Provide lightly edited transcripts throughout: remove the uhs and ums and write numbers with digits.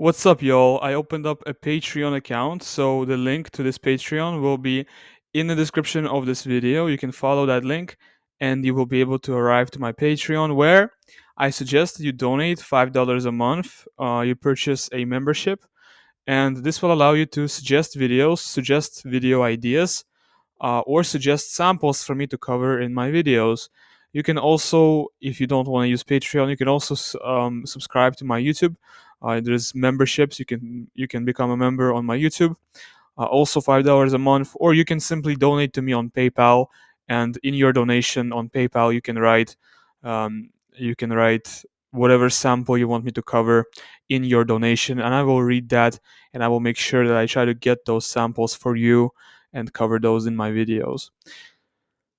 What's up, y'all? I opened up a Patreon account, so the link to this Patreon will be in the description of this video. You can follow that link and you will be able to arrive to my Patreon where I suggest you donate $5 a month. You purchase a membership, and this will allow you to suggest videos, suggest video ideas, or suggest samples for me to cover in my videos. You can also, if you don't want to use Patreon, you can also subscribe to my YouTube. There's memberships. You can become a member on my YouTube. Also $5 a month, or you can simply donate to me on PayPal. And in your donation on PayPal, you can write whatever sample you want me to cover in your donation, and I will read that, and I will make sure that I try to get those samples for you and cover those in my videos.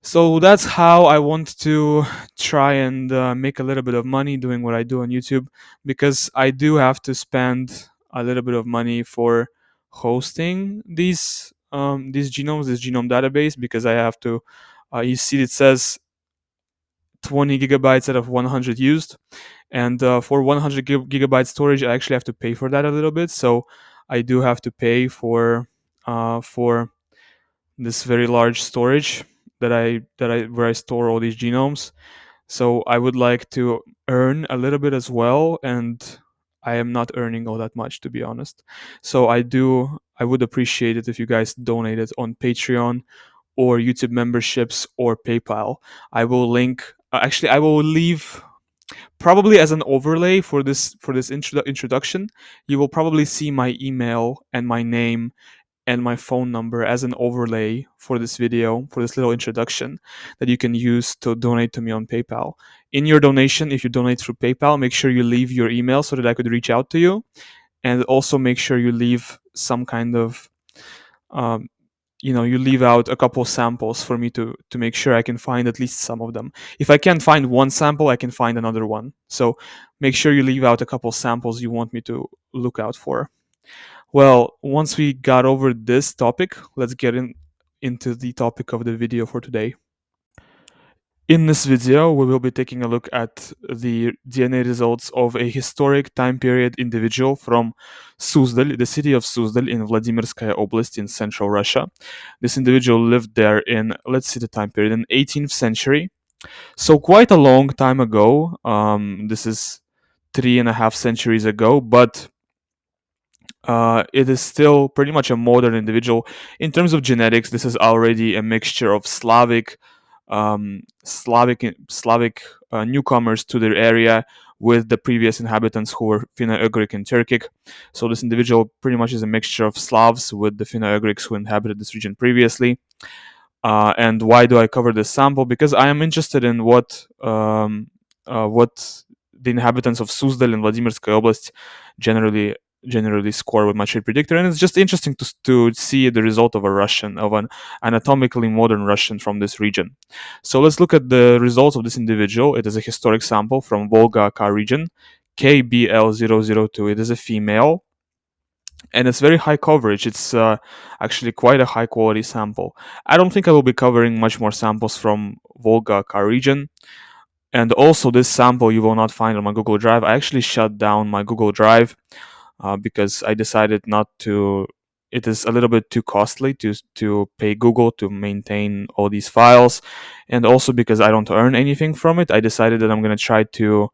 So that's how I want to try and make a little bit of money doing what I do on YouTube, because I do have to spend a little bit of money for hosting these genomes, this genome database, because I have to. You see, it says 20 gigabytes out of 100 used, and for 100 gigabyte storage, I actually have to pay for that a little bit. So I do have to pay for this very large storage that I where I store all these genomes. So I would like to earn a little bit as well, and I am not earning all that much, to be honest. So I would appreciate it if you guys donated on Patreon or YouTube memberships or PayPal. I will link. Actually, I will leave probably as an overlay for this introduction. You will probably see my email and my name and my phone number as an overlay for this video, for this little introduction that you can use to donate to me on PayPal. In your donation, if you donate through PayPal, make sure you leave your email so that I could reach out to you. And also make sure you leave some kind of, um, you leave out a couple samples for me to make sure I can find at least some of them. If I can't find one sample, I can find another one. So make sure you leave out a couple samples you want me to look out for. Well, once we got over this topic, let's get into the topic of the video for today. In this video, we will be taking a look at the DNA results of a historic time period individual from Suzdal, the city of Suzdal in Vladimirskaya Oblast in central Russia. This individual lived there in, let's see the time period, in 18th century. So quite a long time ago. This is 3.5 centuries ago, but it is still pretty much a modern individual. In terms of genetics, this is already a mixture of Slavic newcomers to their area with the previous inhabitants who were Finno-Ugric and Turkic. So this individual pretty much is a mixture of Slavs with the Finno-Ugrics who inhabited this region previously. And why do I cover this sample? Because I am interested in what the inhabitants of Suzdal and Vladimirskaya Oblast generally score with my trade predictor, and it's just interesting to see the result of an anatomically modern Russian from this region. So let's look at the results of this individual. It is a historic sample from Volga-Kar region, KBL002. It is a female, and it's very high coverage. It's actually quite a high quality sample. I don't think I will be covering much more samples from Volga-Kar region. And also, this sample you will not find on my Google Drive. I actually shut down my Google Drive because I decided not to. It is a little bit too costly to pay Google to maintain all these files, and also because I don't earn anything from it. I decided that I'm going to try to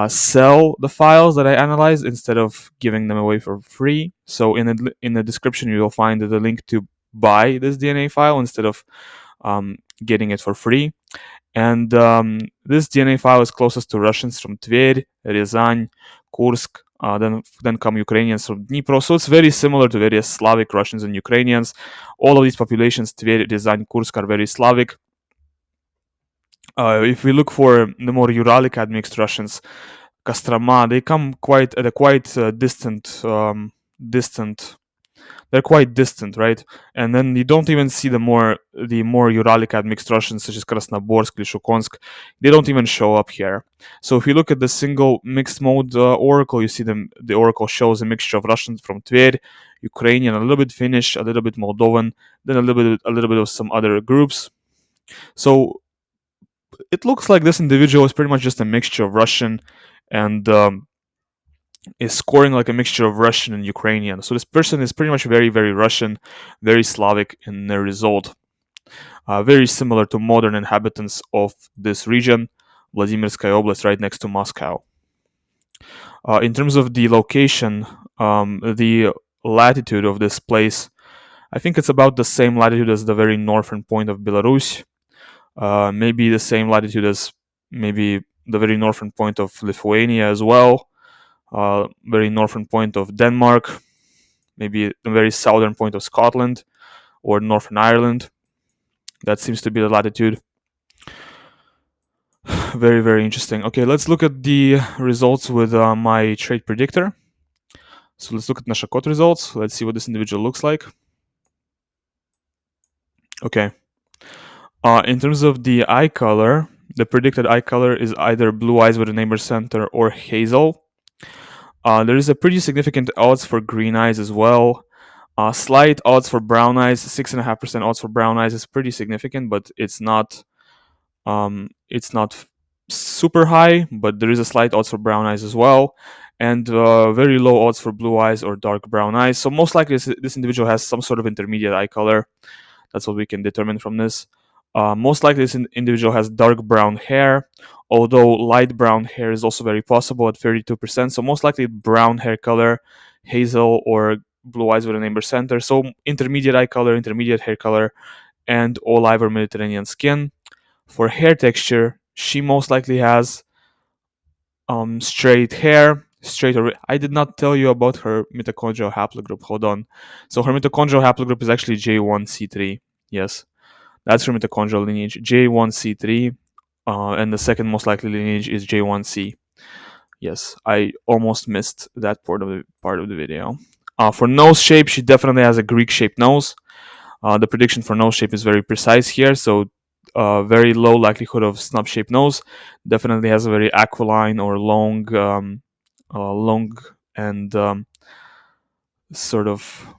sell the files that I analyzed instead of giving them away for free. So in the description you will find the link to buy this DNA file instead of getting it for free. And this DNA file is closest to Russians from Tver, Ryazan, Kursk. Then come Ukrainians from Dnipro. So it's very similar to various Slavic Russians and Ukrainians. All of these populations, Tver, Ryazan, Kursk, are very Slavic. If we look for the more Uralic admixed Russians, Kostroma, they come quite at a quite distant. They're quite distant, right? And then you don't even see the more Uralic admixed Russians such as Krasnoborsk, Lishukonsk. They don't even show up here. So if you look at the single mixed mode oracle, you see the oracle shows a mixture of Russians from Tver, Ukrainian, a little bit Finnish, a little bit Moldovan, then a little bit of some other groups. So it looks like this individual is pretty much just a mixture of Russian and is scoring like a mixture of Russian and Ukrainian. So this person is pretty much very, very Russian, very Slavic in their result. Very similar to modern inhabitants of this region, Vladimirskaya Oblast, right next to Moscow. In terms of the location, the latitude of this place, I think it's about the same latitude as the very northern point of Belarus. Maybe the same latitude as maybe the very northern point of Lithuania as well. Very northern point of Denmark. Maybe the very southern point of Scotland or Northern Ireland. That seems to be the latitude. Very, very interesting. Okay, let's look at the results with my trait predictor. So let's look at Nashakot results. Let's see what this individual looks like. Okay. In terms of the eye color, the predicted eye color is either blue eyes with a neighbor center or hazel. There is a pretty significant odds for green eyes as well. Slight odds for brown eyes, 6.5% odds for brown eyes is pretty significant, but it's not super high. But there is a slight odds for brown eyes as well, and very low odds for blue eyes or dark brown eyes. So most likely this individual has some sort of intermediate eye color. That's what we can determine from this. Most likely this individual has dark brown hair, although light brown hair is also very possible at 32%. So most likely brown hair color, hazel or blue eyes with an amber center. So intermediate eye color, intermediate hair color, and olive or Mediterranean skin. For hair texture, she most likely has straight hair. I did not tell you about her mitochondrial haplogroup. Hold on. So her mitochondrial haplogroup is actually J1C3. Yes, that's her mitochondrial lineage, J1C3, and the second most likely lineage is J1C. Yes, I almost missed that part of the video. For nose shape, she definitely has a Greek-shaped nose. The prediction for nose shape is very precise here, so very low likelihood of snub-shaped nose. Definitely has a very aquiline or long and sort of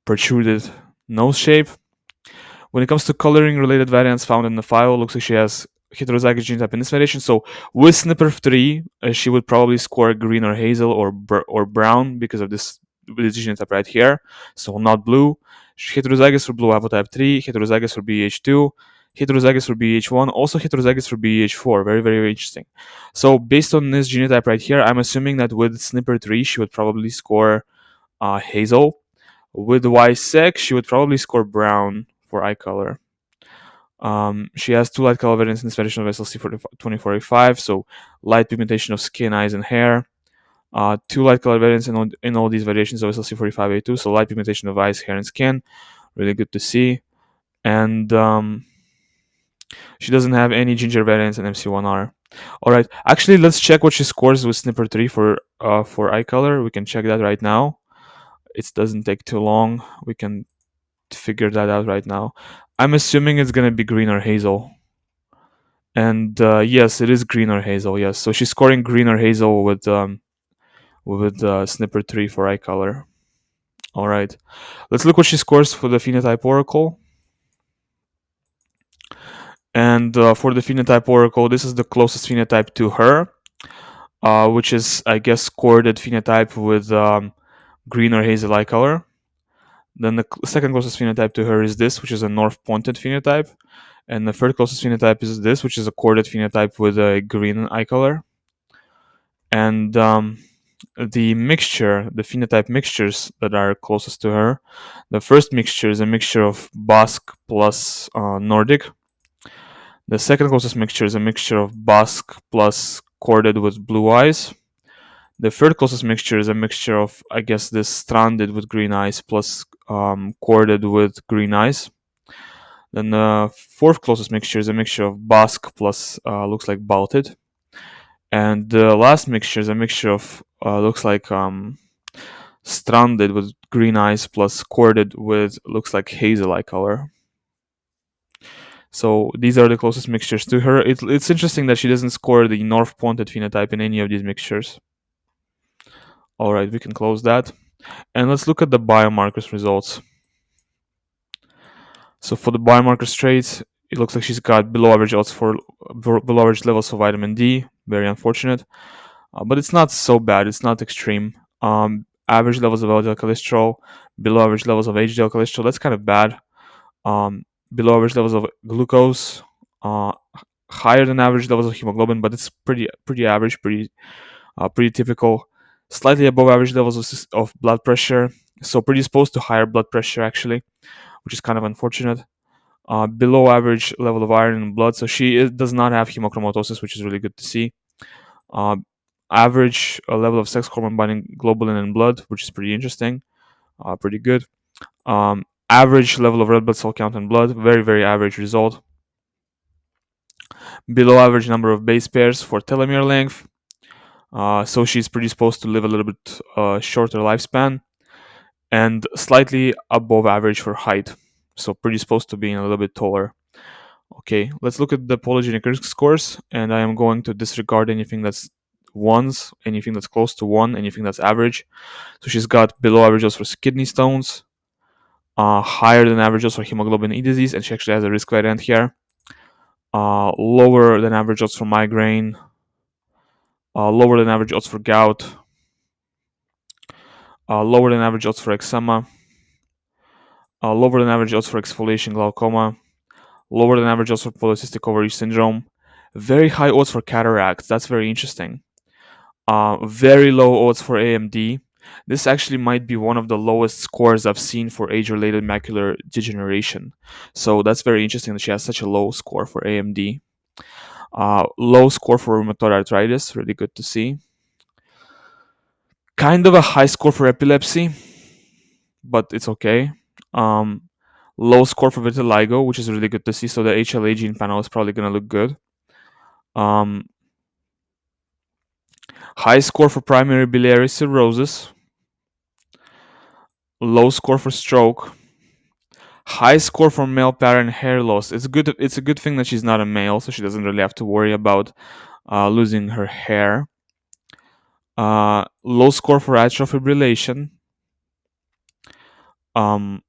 protruded nose shape. When it comes to coloring related variants found in the file, looks like she has heterozygous genotype in this variation. So with SNP3, she would probably score green or hazel or brown because of this genotype right here. So not blue. Heterozygous for blue haplotype 3, heterozygous for BH2, heterozygous for BH1, also heterozygous for BH4. Very, very interesting. So based on this genotype right here, I'm assuming that with SNP3, she would probably score hazel. With Y6, she would probably score brown for eye color. She has two light color variants in this variation of SLC2485, so light pigmentation of skin, eyes, and hair. Two light color variants in all these variations of SLC45A2, so light pigmentation of eyes, hair, and skin. Really good to see. And she doesn't have any ginger variants in MC1R. All right, actually, let's check what she scores with SNP3 for eye color. We can check that right now. It doesn't take too long. We can figure that out right now. I'm assuming it's gonna be green or hazel. And yes, it is green or hazel. Yes, so she's scoring green or hazel with Snipper 3 for eye color. All right, let's look what she scores for the phenotype oracle. And for the phenotype oracle, this is the closest phenotype to her, which is, I guess, coordinate phenotype with green or hazel eye color. Then the second closest phenotype to her is this, which is a north pointed phenotype. And the third closest phenotype is this, which is a coordinate phenotype with a green eye color. And the phenotype mixtures that are closest to her, the first mixture is a mixture of Basque plus Nordic. The second closest mixture is a mixture of Basque plus corded with blue eyes. The third closest mixture is a mixture of, I guess, this stranded with green eyes plus corded with green eyes. Then the fourth closest mixture is a mixture of Basque plus looks like Baltic. And the last mixture is a mixture of looks like stranded with green eyes plus corded with looks like hazel eye color. So these are the closest mixtures to her. It's interesting that she doesn't score the north pointed phenotype in any of these mixtures. All right, we can close that. And let's look at the biomarkers results. So for the biomarker traits, it looks like she's got below average odds for below average levels of vitamin D. Very unfortunate. but it's not so bad. It's not extreme. Average levels of LDL cholesterol, below average levels of HDL cholesterol. That's kind of bad. Um, Below average levels of glucose, uh, higher than average levels of hemoglobin, but it's pretty average, pretty typical. Slightly above average levels of blood pressure, so predisposed to higher blood pressure actually, which is kind of unfortunate. Below average level of iron in blood, so does not have hemochromatosis, which is really good to see. Uh, Average level of sex hormone binding globulin in blood, which is pretty interesting, pretty good. Average level of red blood cell count in blood, very average result. Below average number of base pairs for telomere length, so she's predisposed to live a little bit shorter lifespan, and slightly above average for height, so predisposed to being a little bit taller. Okay, let's look at the polygenic risk scores, and I am going to disregard anything that's ones, anything that's close to one, anything that's average. So she's got below average odds for kidney stones, higher than average odds for hemoglobin E disease, and she actually has a risk variant here. Lower than average odds for migraine, lower than average odds for gout, lower than average odds for eczema, lower than average odds for exfoliation glaucoma, lower than average odds for polycystic ovary syndrome, very high odds for cataracts. That's very interesting. Very low odds for AMD. This actually might be one of the lowest scores I've seen for age-related macular degeneration. So that's very interesting that she has such a low score for AMD. Low score for rheumatoid arthritis, really good to see. Kind of a high score for epilepsy, but it's okay. Um, Low score for vitiligo, which is really good to see. So the HLA gene panel is probably going to look good. Um, High score for primary biliary cirrhosis. Low score for stroke. High score for male pattern hair loss. It's good. It's a good thing that she's not a male, so she doesn't really have to worry about losing her hair. Low score for atrial fibrillation. Um,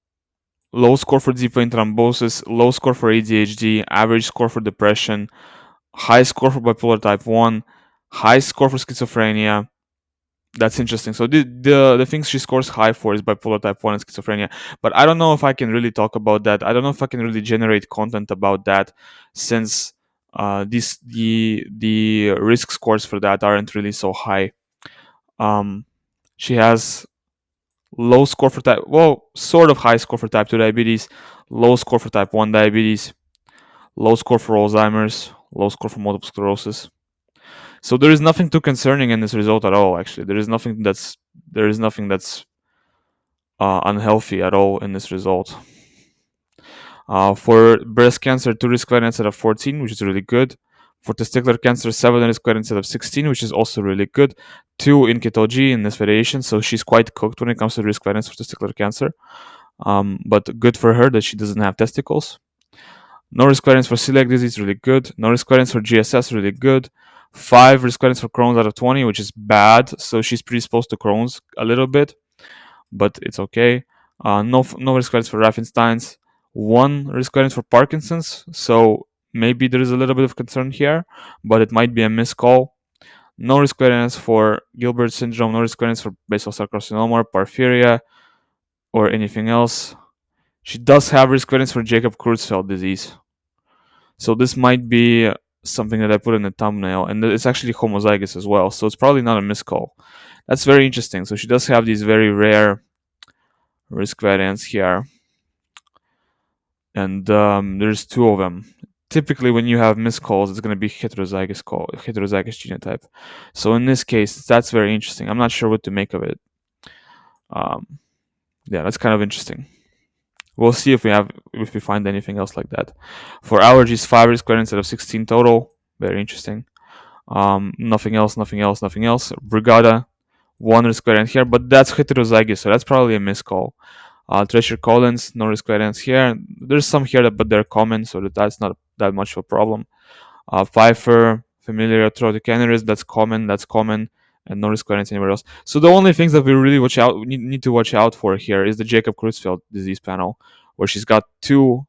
Low score for deep vein thrombosis. Low score for ADHD. Average score for depression. High score for bipolar type 1. High score for schizophrenia. That's interesting. So the things she scores high for is bipolar type 1 and schizophrenia. But I don't know if I can really talk about that. I don't know if I can really generate content about that, since the risk scores for that aren't really so high. She has low score for sort of high score for type 2 diabetes, low score for type 1 diabetes, low score for Alzheimer's, low score for multiple sclerosis. So there is nothing too concerning in this result at all. Actually, there is nothing that's unhealthy at all in this result. For breast cancer, 2 risk variants out of 14, which is really good. For testicular cancer, 7 risk variants out of 16, which is also really good. 2 in keto in this variation, so she's quite cooked when it comes to risk variants for testicular cancer. But good for her that she doesn't have testicles. No risk variants for celiac disease, really good. No risk variants for GSS, really good. 5 risk variants for Crohn's out of 20, which is bad. So she's predisposed to Crohn's a little bit, but it's okay. No risk variants for Raffenstein's. 1 risk variance for Parkinson's. So maybe there is a little bit of concern here, but it might be a miscall. No risk variance for Gilbert syndrome. No risk variance for basal cell carcinoma, porphyria, or anything else. She does have risk variance for Jacob Creutzfeldt disease. So this might be something that I put in the thumbnail, and it's actually homozygous as well, so it's probably not a miscall. That's very interesting. So she does have these very rare risk variants here, and there's 2 of them. Typically, when you have miscalls, it's going to be heterozygous genotype. So in this case, that's very interesting. I'm not sure what to make of it. Yeah, that's kind of interesting. We'll see if we find anything else like that. For allergies, 5 risk variants out of 16 total. Very interesting. Nothing else. Brigada, 1 risk variant here, but that's heterozygous, so that's probably a miscall. Treasure Collins, no risk variants here. There's some here, but they're common, so that's not that much of a problem. Pfeiffer, familiar aortic aneurysm, that's common, and no risk variants anywhere else. So the only things that we really need to watch out for here is the Jacob Creutzfeldt disease panel, where she's got 2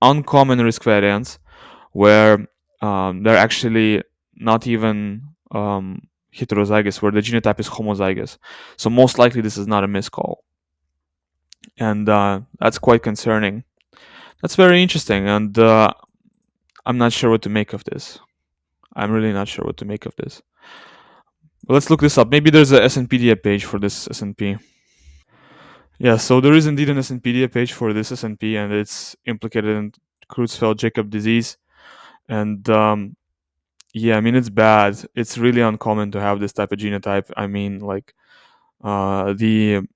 uncommon risk variants, where they're actually not even heterozygous, where the genotype is homozygous. So most likely this is not a miscall, and that's quite concerning. That's very interesting, and I'm not sure what to make of this. I'm really not sure what to make of this. But let's look this up. Maybe there's a SNPDA page for this SNP. Yeah, so there is indeed an SNPDA page for this SNP, and it's implicated in Creutzfeldt-Jakob disease. And yeah, I mean, it's bad. It's really uncommon to have this type of genotype. I mean, like, the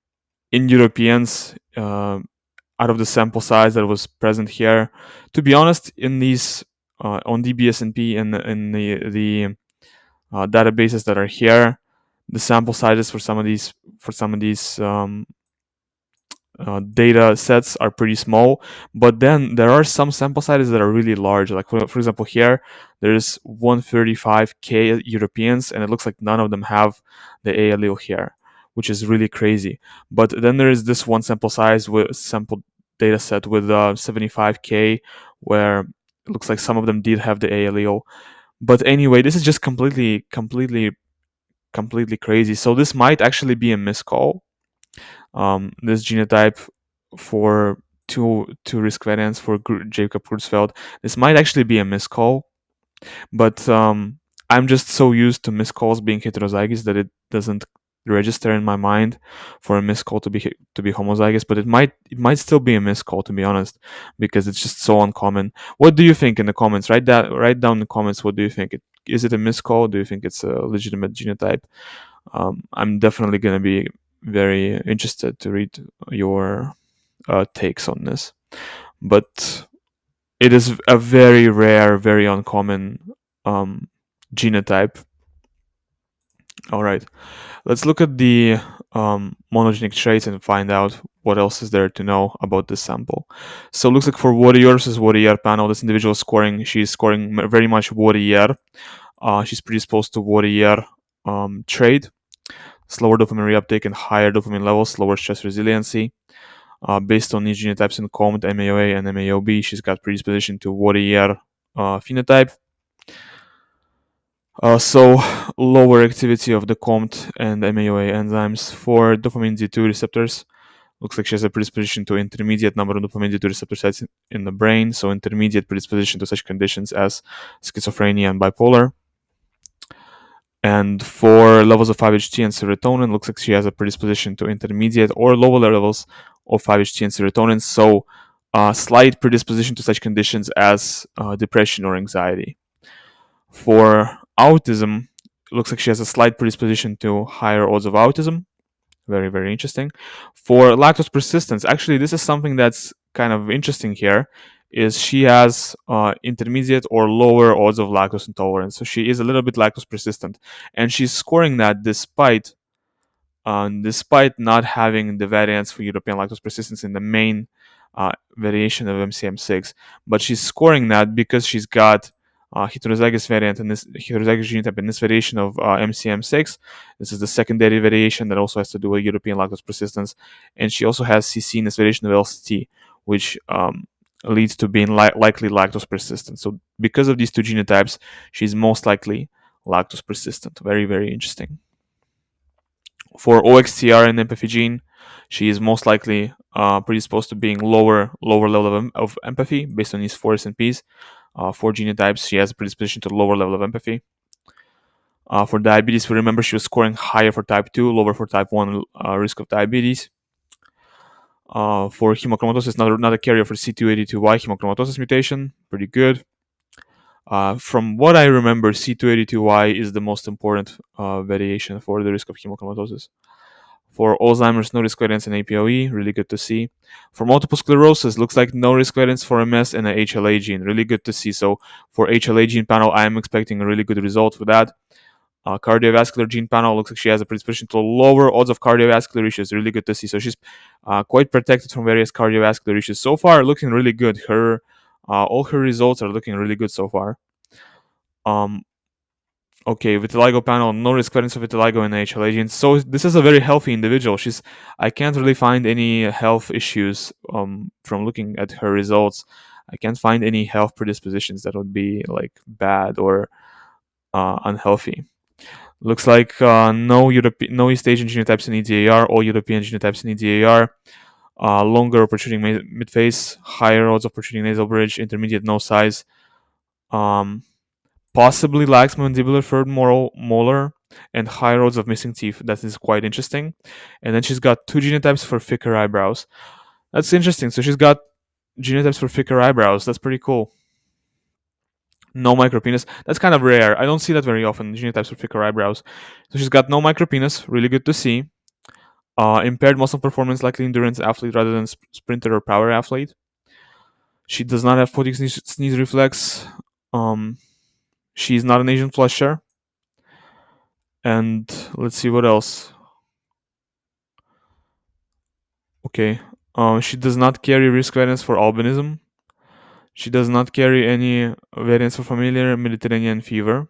in Europeans, out of the sample size that was present here, to be honest, in these on DBSNP and in the databases that are here, the sample sizes for some of these data sets are pretty small, but then there are some sample sizes that are really large. Like for example, here there's 135k Europeans, and it looks like none of them have the A allele here, which is really crazy. But then there is this one sample size with sample data set with 75k, where it looks like some of them did have the A allele. But anyway, this is just completely crazy. So this might actually be a miscall. This genotype for two risk variants for Jacob Creutzfeldt. This might actually be a miscall, but I'm just so used to miscalls being heterozygous that it doesn't register in my mind for a miscall to be homozygous. But it might still be a miscall, to be honest, because it's just so uncommon. What do you think in the comments? Write down in the comments. What do you think? Is it a miscall? Do you think it's a legitimate genotype? I'm definitely going to be very interested to read your takes on this. But it is a very rare, very uncommon genotype. All right, let's look at the monogenic traits and find out what else is there to know about this sample. So it looks like for warrior versus warrior panel, this individual she's scoring very much warrior. She's predisposed to warrior trait, slower dopamine reuptake and higher dopamine levels, lower stress resiliency. Based on these genotypes in COMT, MAOA, and MAOB, she's got predisposition to warrior phenotype. So lower activity of the COMT and MAOA enzymes for dopamine D2 receptors. Looks like she has a predisposition to intermediate number of dopamine D2 receptor sites in the brain, so intermediate predisposition to such conditions as schizophrenia and bipolar. And for levels of 5-HT and serotonin, looks like she has a predisposition to intermediate or lower levels of 5-HT and serotonin, so slight predisposition to such conditions as depression or anxiety. For autism, it looks like she has a slight predisposition to higher odds of autism. Very, very interesting. For lactose persistence, actually, this is something that's kind of interesting here, is she has intermediate or lower odds of lactose intolerance. So she is a little bit lactose persistent. And she's scoring that despite not having the variants for European lactose persistence in the main variation of MCM6. But she's scoring that because she's got heterozygous variant in this heterozygous genotype in this variation of MCM6. This is the secondary variation that also has to do with European lactose persistence, and she also has CC in this variation of LCT, which leads to being likely lactose persistent. So because of these two genotypes, she's most likely lactose persistent. Very, very interesting. For OXTR and empathy gene, she is most likely predisposed to being lower level of empathy based on these four SNPs. For genotypes, she has a predisposition to lower level of empathy. For diabetes, we remember she was scoring higher for type 2, lower for type 1 risk of diabetes. For hemochromatosis, not a carrier for C282Y hemochromatosis mutation. Pretty good. From what I remember, C282Y is the most important variation for the risk of hemochromatosis. For Alzheimer's, no risk variance in APOE, really good to see. For multiple sclerosis, looks like no risk variance for MS and a HLA gene, really good to see. So for HLA gene panel, I am expecting a really good result for that. Cardiovascular gene panel looks like she has a predisposition to lower odds of cardiovascular issues, really good to see. So she's quite protected from various cardiovascular issues. So far, looking really good. All her results are looking really good so far. Okay, vitiligo panel, no risk variance of vitiligo in HLA genes. So this is a very healthy individual. I can't really find any health issues from looking at her results. I can't find any health predispositions that would be like bad or unhealthy. Looks like no East Asian genotypes in EDAR, all European genotypes in EDAR. Longer protruding midface, higher odds of protruding nasal bridge, intermediate nose size. Um, Possibly lacks mandibular third molar, and higher odds of missing teeth. That is quite interesting. And then she's got two genotypes for thicker eyebrows. That's interesting. So she's got genotypes for thicker eyebrows. That's pretty cool. No micropenis. That's kind of rare. I don't see that very often. Genotypes for thicker eyebrows. So she's got no micropenis. Really good to see. Impaired muscle performance, likely endurance athlete rather than sprinter or power athlete. She does not have photic sneeze reflex. Um, she's not an Asian flusher. And let's see what else. Okay. She does not carry risk variants for albinism. She does not carry any variants for familiar Mediterranean fever.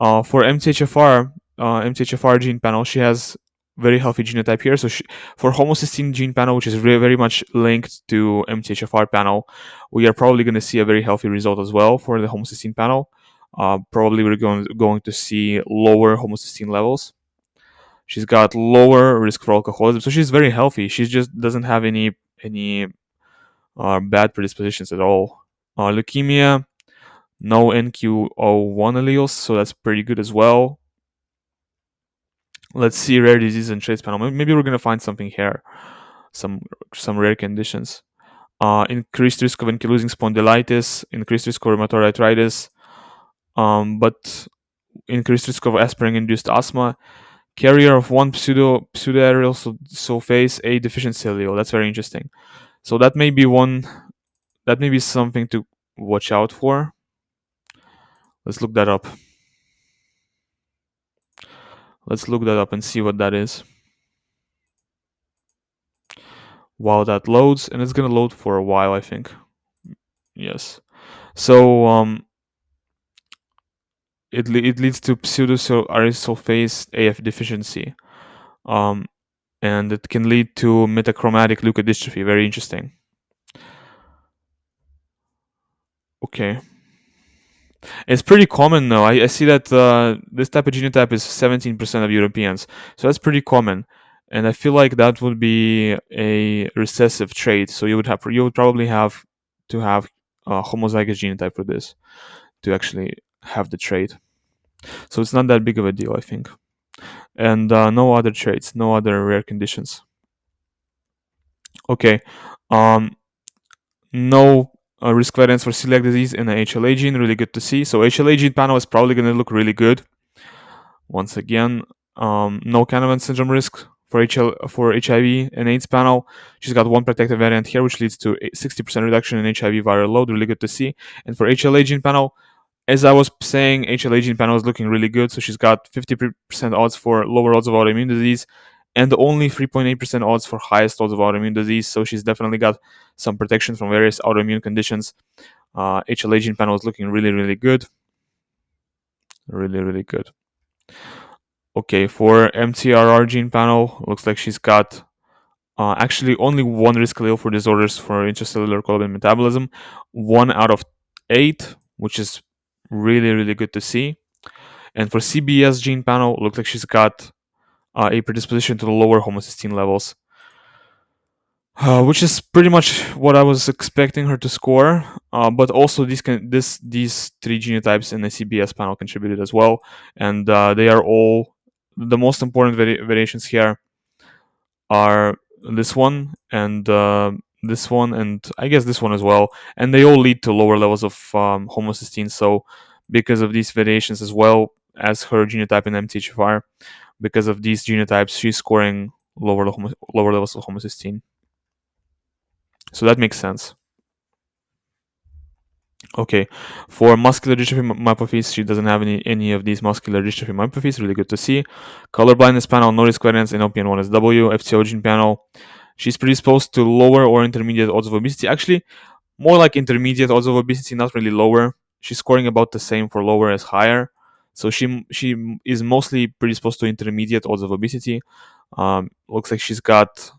For MTHFR gene panel, she has very healthy genotype here. So for homocysteine gene panel, which is very much linked to MTHFR panel, we are probably going to see a very healthy result as well for the homocysteine panel. Probably we're going to see lower homocysteine levels. She's got lower risk for alcoholism, so she's very healthy. She just doesn't have any bad predispositions at all. Leukemia, no NQ01 alleles, so that's pretty good as well. Let's see rare disease and traits panel. Maybe we're gonna find something here, some rare conditions. Increased risk of ankylosing spondylitis, increased risk of rheumatoid arthritis, but increased risk of aspirin-induced asthma. Carrier of one pseudoaerial sulfase A deficiency allele. That's very interesting. So that may be one. That may be something to watch out for. Let's look that up. Let's look that up and see what that is. While that loads, and it's gonna load for a while, I think. Yes. So it leads to pseudoaerosulfase AF deficiency, and it can lead to metachromatic leukodystrophy. Very interesting. Okay. It's pretty common though. I see that this type of genotype is 17% of Europeans, so that's pretty common. And I feel like that would be a recessive trait. So you would probably have to have a homozygous genotype for this to actually have the trait. So it's not that big of a deal, I think. And no other traits, no other rare conditions. Okay. No risk variance for celiac disease in the HLA gene. Really good to see. So HLA gene panel is probably going to look really good. Once again, no Canavan syndrome risk for HIV and AIDS panel. She's got one protective variant here, which leads to a 60% reduction in HIV viral load. Really good to see. And for HLA gene panel, as I was saying, HLA gene panel is looking really good. So she's got 50% odds for lower odds of autoimmune disease and only 3.8% odds for highest odds of autoimmune disease. So she's definitely got some protection from various autoimmune conditions. HLA gene panel is looking really, really good. Really, really good. Okay, for MTRR gene panel, looks like she's got actually only one risk allele for disorders for intracellular collagen metabolism, 1 out of 8, which is really, really good to see. And for CBS gene panel, looks like she's got a predisposition to the lower homocysteine levels, which is pretty much what I was expecting her to score. But also these three genotypes in the CBS panel contributed as well, and they are all the most important variations here are this one and I guess this one as well, and they all lead to lower levels of homocysteine. So because of these variations as well as her genotype in MTHFR, because of these genotypes, she's scoring lower levels of homocysteine. So that makes sense. Okay, for muscular dystrophy myopathies, she doesn't have any of these muscular dystrophy myopathies. Really good to see. Color blindness panel, no risk variance in OPN1SW. FCO gene panel, she's predisposed to lower or intermediate odds of obesity. Actually, more like intermediate odds of obesity, not really lower. She's scoring about the same for lower as higher. So she is mostly predisposed to intermediate odds of obesity. Looks like she's got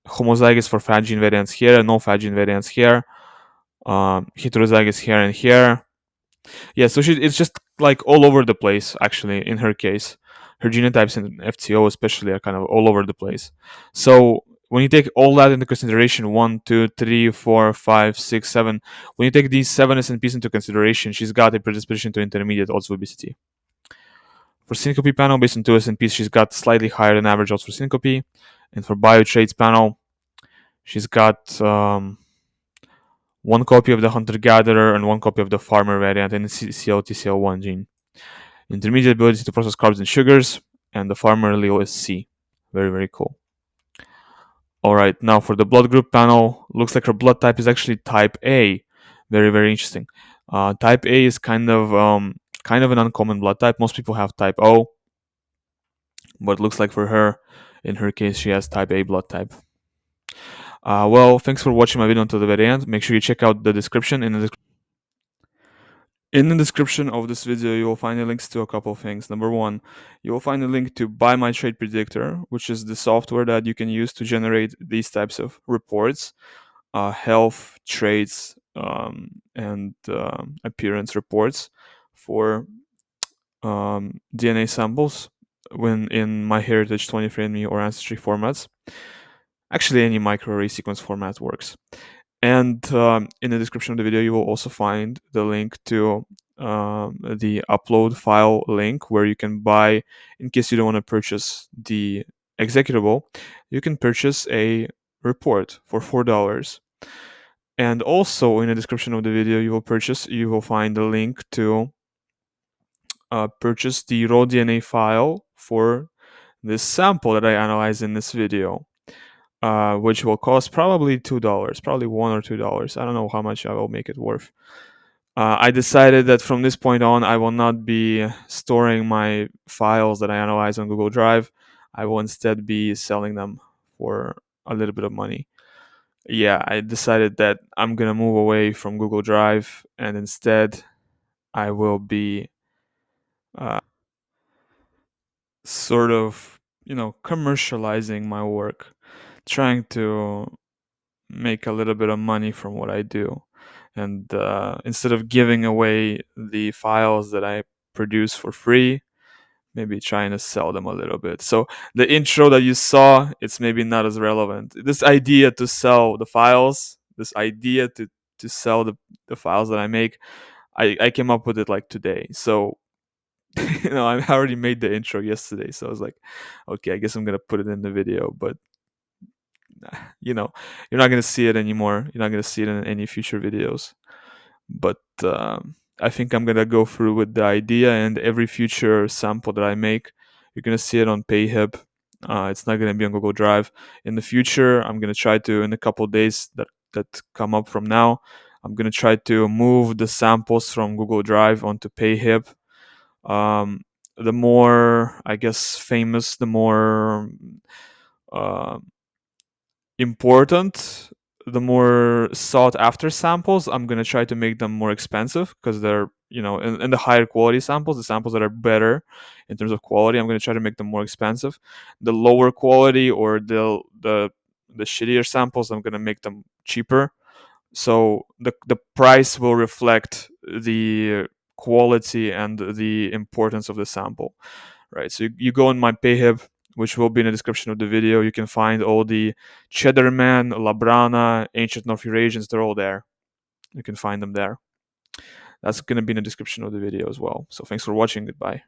homozygous for fat gene variants here, no fat gene variants here. Heterozygous here and here. Yeah, so it's just like all over the place. Actually, in her case, her genotypes in FTO especially are kind of all over the place. So when you take all that into consideration, 1, 2, 3, 4, 5, 6, 7, when you take these 7 SNPs into consideration, she's got a predisposition to intermediate odds of obesity. For syncope panel, based on 2 SNPs, she's got slightly higher than average odds for syncope. And for biotraits panel, she's got 1 copy of the hunter-gatherer and 1 copy of the farmer variant in the CL1 gene. Intermediate ability to process carbs and sugars, and the farmer allele is C. Very, very cool. Alright, now for the blood group panel, looks like her blood type is actually type A. Very, very interesting. Type A is kind of an uncommon blood type. Most people have type O, but it looks like for her, in her case, she has type A blood type. Well, thanks for watching my video until the very end. Make sure you check out the description. In the description of this video, you will find the links to a couple of things. Number one, you will find a link to Buy My Trade Predictor, which is the software that you can use to generate these types of reports, health, traits, and appearance reports for DNA samples when in MyHeritage, 23andMe, or Ancestry formats. Actually, any microarray sequence format works. And in the description of the video, you will also find the link to the upload file link where you can buy, in case you don't want to purchase the executable, you can purchase a report for $4. And also in the description of the video, you will find the link to purchase the raw DNA file for this sample that I analyzed in this video. Which will cost probably $2, probably $1 or $2. I don't know how much I will make it worth. I decided that from this point on, I will not be storing my files that I analyze on Google Drive. I will instead be selling them for a little bit of money. Yeah, I decided that I'm gonna move away from Google Drive, and instead I will be sort of, commercializing my work, trying to make a little bit of money from what I do. And instead of giving away the files that I produce for free, maybe trying to sell them a little bit. So the intro that you saw, it's maybe not as relevant. This idea to sell the files, this idea to sell the files that I make, I came up with it like today. So I already made the intro yesterday. So I was like, okay, I guess I'm gonna put it in the video, but you're not going to see it anymore. You're not going to see it in any future videos. But I think I'm going to go through with the idea, and every future sample that I make, you're going to see it on PayHip. It's not going to be on Google Drive. In the future, I'm going to try to, in a couple days that come up from now, I'm going to try to move the samples from Google Drive onto PayHip. The more, I guess, famous, the more important, the more sought after samples, I'm going to try to make them more expensive because they're, and the higher quality samples, the samples that are better in terms of quality, I'm going to try to make them more expensive. The lower quality or the shittier samples, I'm going to make them cheaper. So the price will reflect the quality and the importance of the sample, right? So you go on my PayHip, which will be in the description of the video. You can find all the Cheddarman, Labrana, Ancient North Eurasians. They're all there. You can find them there. That's going to be in the description of the video as well. So thanks for watching. Goodbye.